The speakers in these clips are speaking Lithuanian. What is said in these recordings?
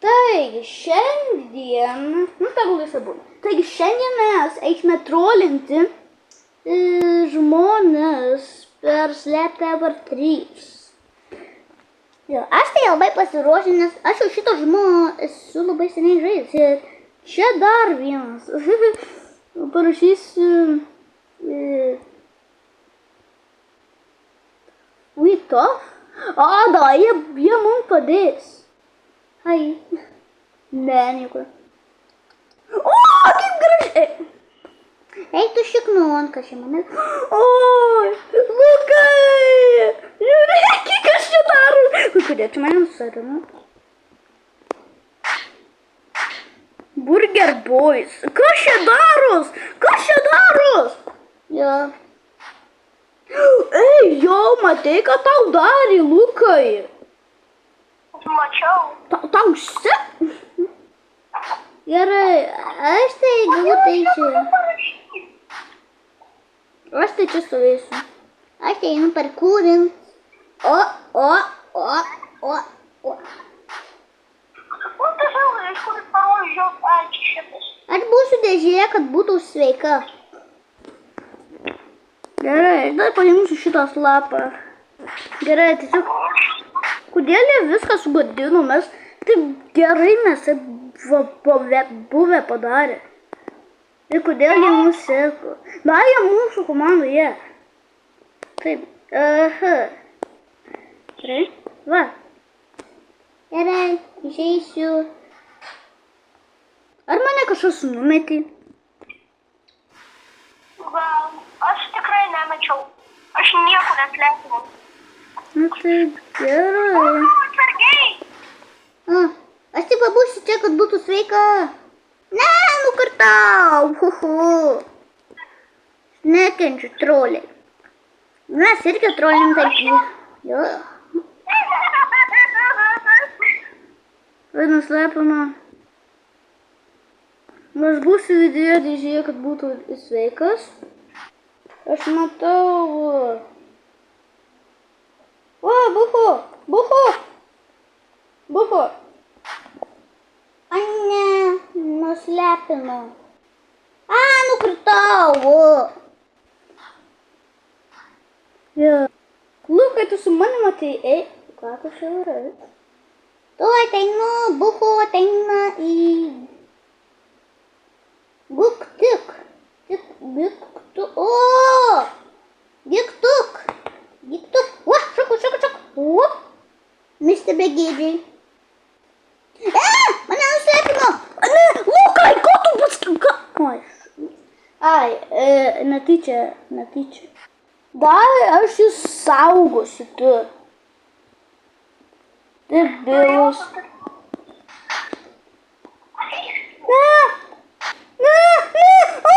Taigi, šiandien, tegul jis būna. Taigi, šiandien mes eisime trolinti žmonės per Slaptover 3. Jo, aš tai labai pasiruošęs, nes aš jau šito žmono esu labai seniai žaidęs. Ir čia dar vienas. Parašysiu... Vytof? O, da, jie mums padės. Hai. Ne, nieko. O, kaip gražiai. Eik tu šiknuonka čia mane. Oi, Lukai. Žiūrėk, kas čia daro. Kodėl čia mane nusarino? Burger Boys. Kas čia daros? Kas čia daros? Jo. Ei, jo, matei, ką tau darė, Lukai? Mačiau. Tau se... Gerai, aš tai galbūt eisiu. Aš tai čia stovėsiu. Aš tai einu parkūrint. O. O tai žinai, iš kur parožiau, čia šitas. Aš būsiu dėžėje, kad būtų sveika. Gerai, dar paimsiu šitą slapą. Gerai, tiesiog... Kodėl jie viską sugadino? Mes taip gerai mes buvę padarė. Ir kodėl jie mūsų seko? Da, jie mūsų komandoje. Taip, aha. Gerai, va. Gerai, išeisiu. Ar mane kažkas numetė? Gal, aš tikrai nemečiau. Aš nieko neslėpinau. Na tai gerai. Atsargiai! Aš tik pabūsiu čia, kad būtų sveika. Ne, nukartau. Nekenčiu troliai. Mes irgi trolim taip. Jo. Vai nuslėpama. Aš būsiu viduje dėžėje, kad būtų sveikas. Aš matau. O, buho. A, ne, nuslepinau. A, nukritau. Jo. Lukai, tu su manim atėjai. Ką tu čia varai? Tu ateinu, buho ateina į... Guktik. Giktuk. O! Giktuk. O, šok. O! Mister Begėdžiai. Mane nuslepino. Ne, Lukai, ko tu paskaka? Ai, netyčia. Dar aš jūs saugosiu, tu. Debilas. Ne.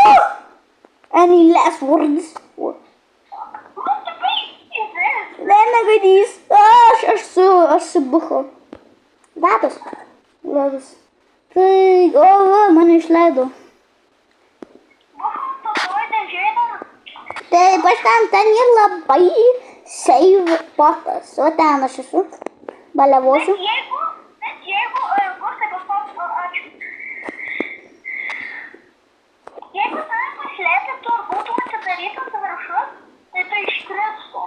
Oh! Any last words? Ne, negadys. Aš su bucho. Labas. Tai, mane išleido. Taip, aš ten ir labai save potas. O ten aš esu. Baliavosiu. Bet jeigu Gustai paspaus, ačiū. Jeigu tave paslėpintų ir būtų atsidarytas viršus, tai tai iškristų.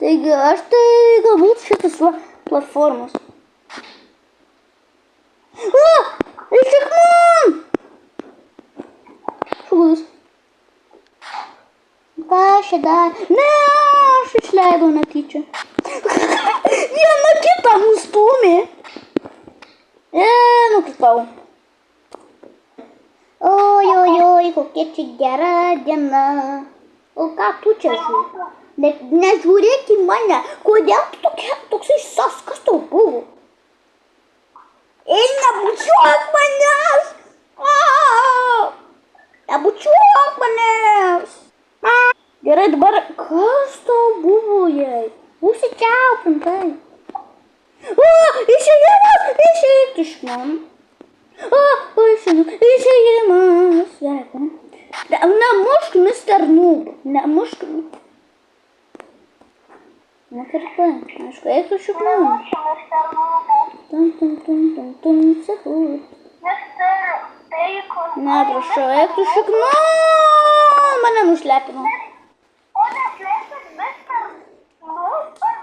Taigi, aš tai galbūt šitas platformos. O! Ištik man! Šugus. Ką aš dar? Ne, aš išleidau netyčia. Viena kitą nustūmė. Nukritau. Oi, kokia čia gera diena. O ką tu čia žiūri? Nežiūrėk į mane. Kodėl tu toksai saskas tau buvo? Ei, nebučiuok manęs. Nebučiuok manęs. Gerai, dabar kas tau buvo jai? Užsičiaupintai. Išėjimas, išeik iš man. Išėjimas. Nemušk, Mr. Noob. Nemušk. nukirtai. Aišku, eik tu šiknau. Ačiū, mister Nubų. Tum, sekund. Mister Bacon. Ne, prašau, eik tu šiknau. Mane nušlepino. O neslėpsit mister Nubų?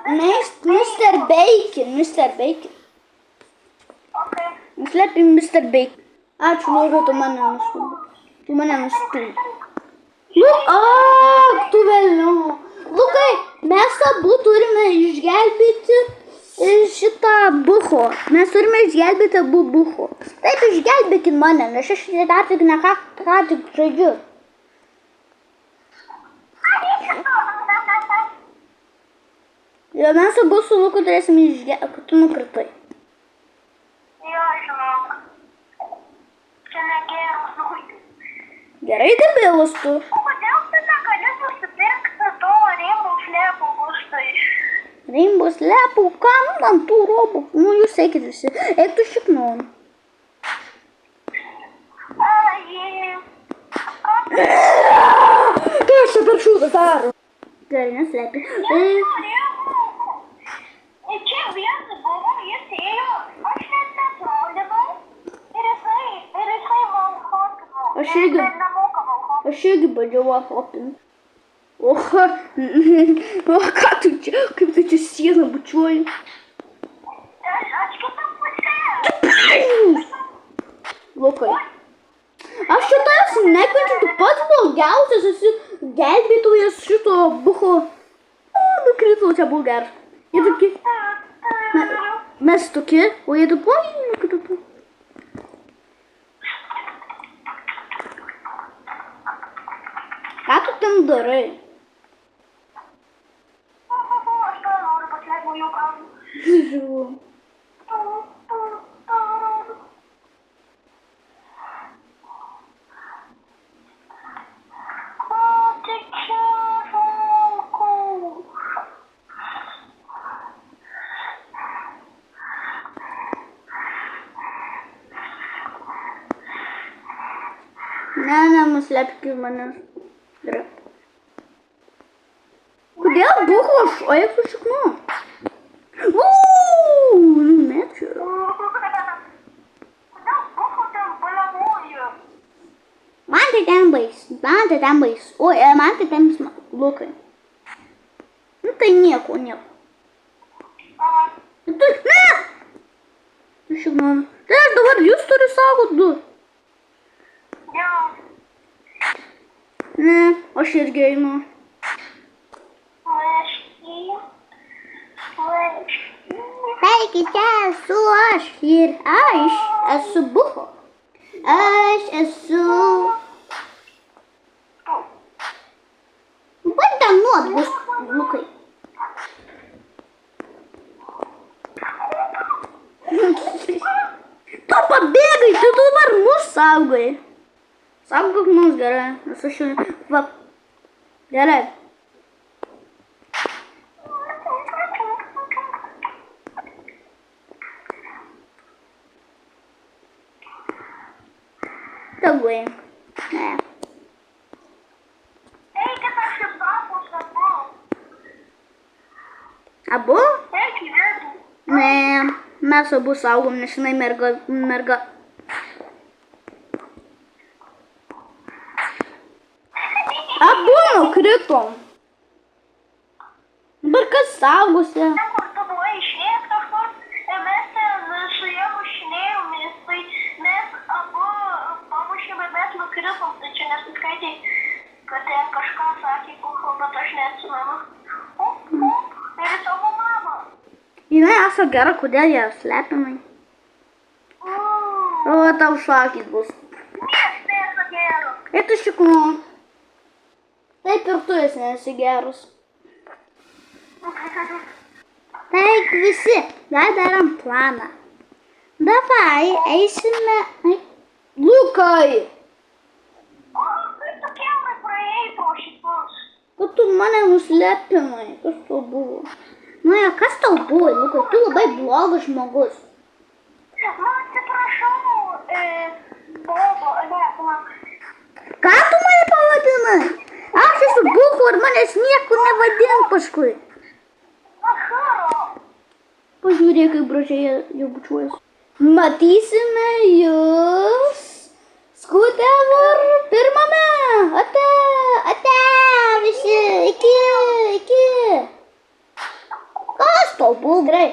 Mr. Bacon, Mr. Bacon. Okay. Nuslėpim Mr. Bacon. Ačiū, Lukai, tu mane nustumi. Tu mane nustumi. Tu vėliau. Lukai, mes abu turime išgelbėti šitą bucho. Mes turime išgelbėti abu bucho. Taip, išgelbėkit mane, nes aš dar tik ką tik žaidžiu. Ir mes abu su Luku turėsime išgelbėti, kad tu nukritai. Jo, žinok. Čia negeras nuotis. Gerai, debilas tu. O kodėl tu negali nusipirkti to Rainbow Slapų būstai? Rainbow Slapų, kam ant tų robų? Nu, jūs eikit visi. Eik tu šiknau. Ką aš čia per šūdą daro? Gerai, neslėpi. Čia vienas buvo, jis ėjo, aš net netrolinau ir jisai valhopino. Aš irgi bandžiau valhopinti. O ką tu čia, kaip tu čia sieną bučiuoji? Aš kitą pusę. Lukai. Aš šitas nekenčiu, tu pats blogiausias esi gelbėtojas šito bucho. Nukritau čia bulgar. Jie tokie. Mes tokie, o jie tokie nukritų. Ką tu ten darai? Aš ką noriu pasileidau jų kalbų. Žiūrėjau. Ne, nuslėpkit mane. Gerai. Kodėl bucho aš eik su šiknu? Numečiu. Kodėl bucho ten baliavoju? Man tai ten bais. Oi, man tai ten Lukai. Nu tai nieko. Tu, ne! Tu šiknu. Tai aš dabar jūs turi saugot du. Jo. Ne, aš irgi einu. Taigi čia esu aš ir aš esu bucho. Aš esu... Bandanuot bus, Lukai. Tu pabėgai, tu dabar mus saugai. Saugok mus gerai, nes aš jau... Va. Gerai. Tegu eik. Ne. Eikit aš į papus abu. Abu? Eik į vidų. Ne, mes abu saugom, nes jinai merga. Abu nukritom. Dabar kas saugosi? Ten, kur tu buvai išėjęs kažkur, ir mes ten su ja mušinėjomės, tai mes abu pamušėme, bet nukritom, tai čia nesuskaitė, kad ten kažką sakė, kucho, bet aš neatsimenu. Ir į savo mamą. Jinai esą gera, kodėl ją slepinai? O, tau šakis bus. Mieste esu geras. Ir tu šiknu. Taip ir tu esi nesi geras. Taik visi, darom planą. Davai, eisime... Lukai! O, kaip tu kiaurai praėjai pro šitus? Kad tu mane nuslepinai, kas tau buvo? Nu, ja, kas tau buvo, Lukai? Tu labai blogas žmogus. Nu, atsiprašau, Bobo, ne, man. Ką tu mane pavadinai? Aš esu bucho ir manęs niekur nevadink paskui. Nu, Pažiūrėk, kaip gražiai jau bučiuojas. Matysime jūs Skutevur pirmame. Ate, visi, iki. Kas to bulgrai?